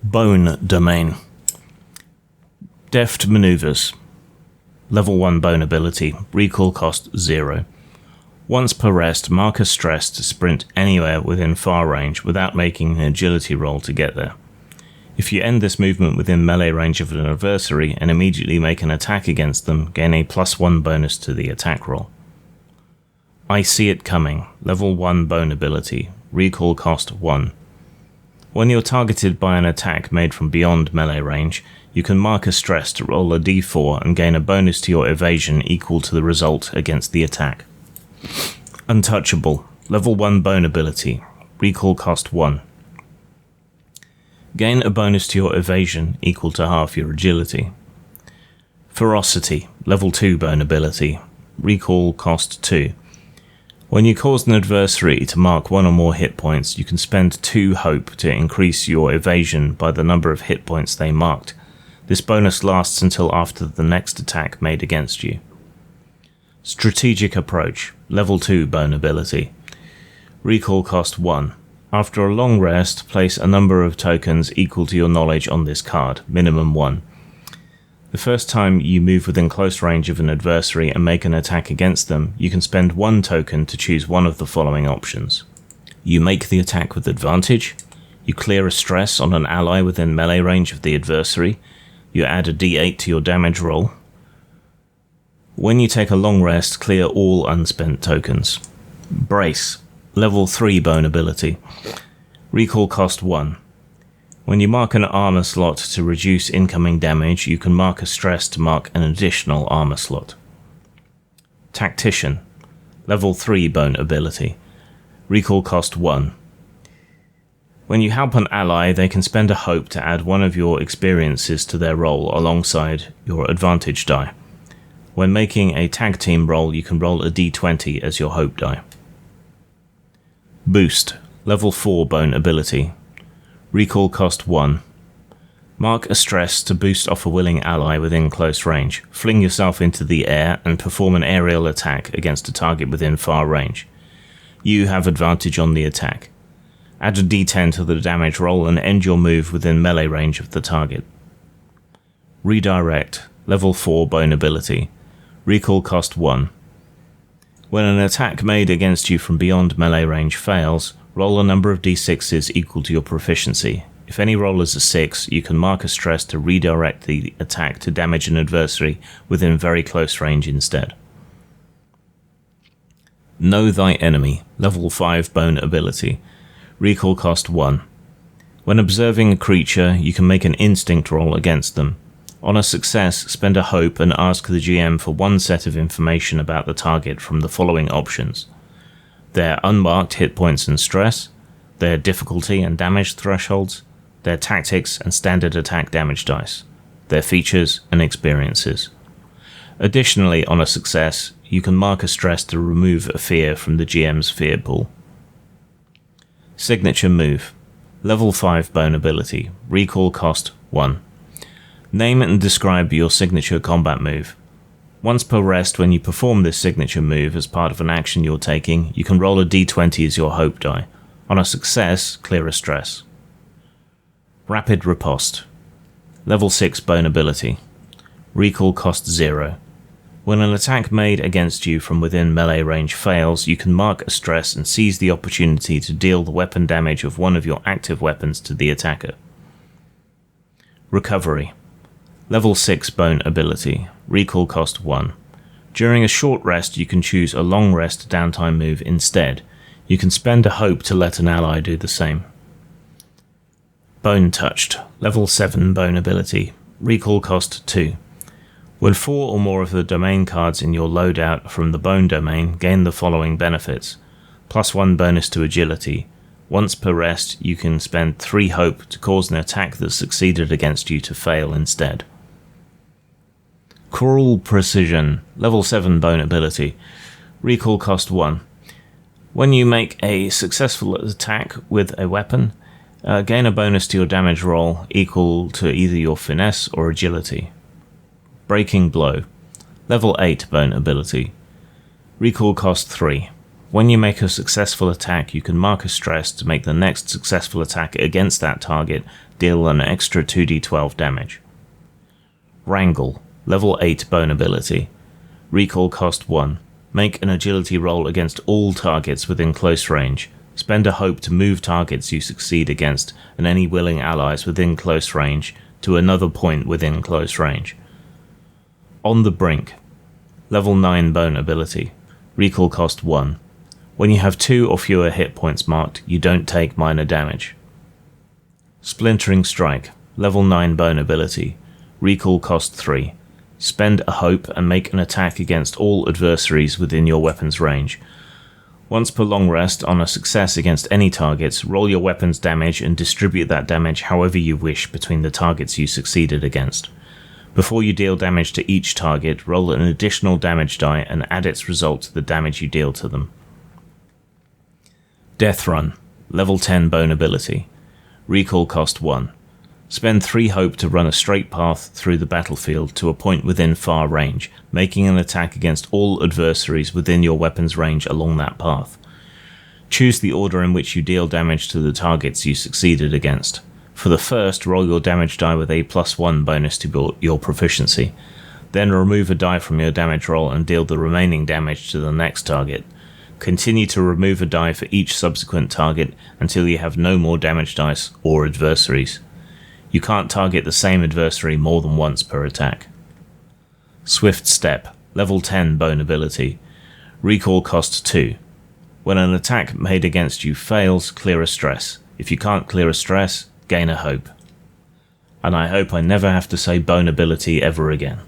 Bone Domain. Deft Maneuvers. Level 1 Bone Ability. Recall cost 0. Once per rest, mark a stress to sprint anywhere within far range without making an agility roll to get there. If you end this movement within melee range of an adversary and immediately make an attack against them, gain a +1 bonus to the attack roll. I See It Coming. Level 1 Bone Ability. Recall cost 1. When you're targeted by an attack made from beyond melee range, you can mark a stress to roll a d4 and gain a bonus to your evasion equal to the result against the attack. Untouchable. Level 1 Bone Ability. Recall cost 1. Gain a bonus to your evasion equal to half your agility. Ferocity. Level 2 Bone Ability. Recall cost 2. When you cause an adversary to mark one or more hit points, you can spend 2 hope to increase your evasion by the number of hit points they marked. This bonus lasts until after the next attack made against you. Strategic Approach. Level 2 Bone Ability. Recall cost 1. After a long rest, place a number of tokens equal to your knowledge on this card, minimum 1. The first time you move within close range of an adversary and make an attack against them, you can spend 1 token to choose one of the following options. You make the attack with advantage, you clear a stress on an ally within melee range of the adversary, you add a d8 to your damage roll. When you take a long rest, clear all unspent tokens. Brace. Level 3 Bone Ability. Recall cost 1. When you mark an armor slot to reduce incoming damage, you can mark a stress to mark an additional armor slot. Tactician. Level 3 Bone Ability. Recall cost 1. When you help an ally, they can spend a hope to add one of your experiences to their roll alongside your advantage die. When making a tag team roll, you can roll a d20 as your hope die. Boost. Level 4 Bone Ability. Recall cost 1. Mark a stress to boost off a willing ally within close range. Fling yourself into the air and perform an aerial attack against a target within far range. You have advantage on the attack. Add a d10 to the damage roll and end your move within melee range of the target. Redirect. Level 4 Bone Ability. Recall cost 1. When an attack made against you from beyond melee range fails, roll a number of d6s equal to your proficiency. If any roll is a 6, you can mark a stress to redirect the attack to damage an adversary within very close range instead. Know Thy Enemy. Level 5 Bone Ability. Recall cost 1. When observing a creature, you can make an instinct roll against them. On a success, spend a hope and ask the GM for 1 set of information about the target from the following options: their unmarked hit points and stress, their difficulty and damage thresholds, their tactics and standard attack damage dice, their features and experiences. Additionally, on a success, you can mark a stress to remove a fear from the GM's fear pool. Signature Move. Level 5 Bone Ability. Recall cost 1. Name and describe your signature combat move. Once per rest, when you perform this signature move as part of an action you're taking, you can roll a d20 as your hope die. On a success, clear a stress. Rapid Riposte. Level 6 Bone Ability. Recall cost 0. When an attack made against you from within melee range fails, you can mark a stress and seize the opportunity to deal the weapon damage of one of your active weapons to the attacker. Recovery. Level 6 Bone Ability. Recall cost 1. During a short rest, you can choose a long rest downtime move instead. You can spend a hope to let an ally do the same. Bone Touched. Level 7 Bone Ability. Recall cost 2. When 4 or more of the domain cards in your loadout from the Bone domain, gain the following benefits: +1 bonus to agility. Once per rest, you can spend 3 hope to cause an attack that succeeded against you to fail instead. Cruel Precision. Level 7 Bone Ability. Recall cost 1. When you make a successful attack with a weapon, gain a bonus to your damage roll equal to either your finesse or agility. Breaking Blow. Level 8 Bone Ability. Recall cost 3. When you make a successful attack, you can mark a stress to make the next successful attack against that target deal an extra 2d12 damage. Wrangle, level 8 bone ability. Recall cost 1. Make an agility roll against all targets within close range. Spend a hope to move targets you succeed against and any willing allies within close range to another point within close range. On the Brink, level 9 bone ability. Recall cost 1. When you have 2 or fewer hit points marked, you don't take minor damage. Splintering Strike, level 9 bone ability. Recall cost 3. Spend a hope and make an attack against all adversaries within your weapon's range. Once per long rest, on a success against any targets, roll your weapon's damage and distribute that damage however you wish between the targets you succeeded against. Before you deal damage to each target, roll an additional damage die and add its result to the damage you deal to them. Death Run, level 10 bone ability. Recall cost 1. Spend 3 hope to run a straight path through the battlefield to a point within far range, making an attack against all adversaries within your weapon's range along that path. Choose the order in which you deal damage to the targets you succeeded against. For the first, roll your damage die with a +1 bonus to your proficiency. Then remove a die from your damage roll and deal the remaining damage to the next target. Continue to remove a die for each subsequent target until you have no more damage dice or adversaries. You can't target the same adversary more than once per attack. Swift Step, level 10 bone ability. Recall cost 2. When an attack made against you fails, clear a stress. If you can't clear a stress, gain a hope. And I hope I never have to say bone ability ever again.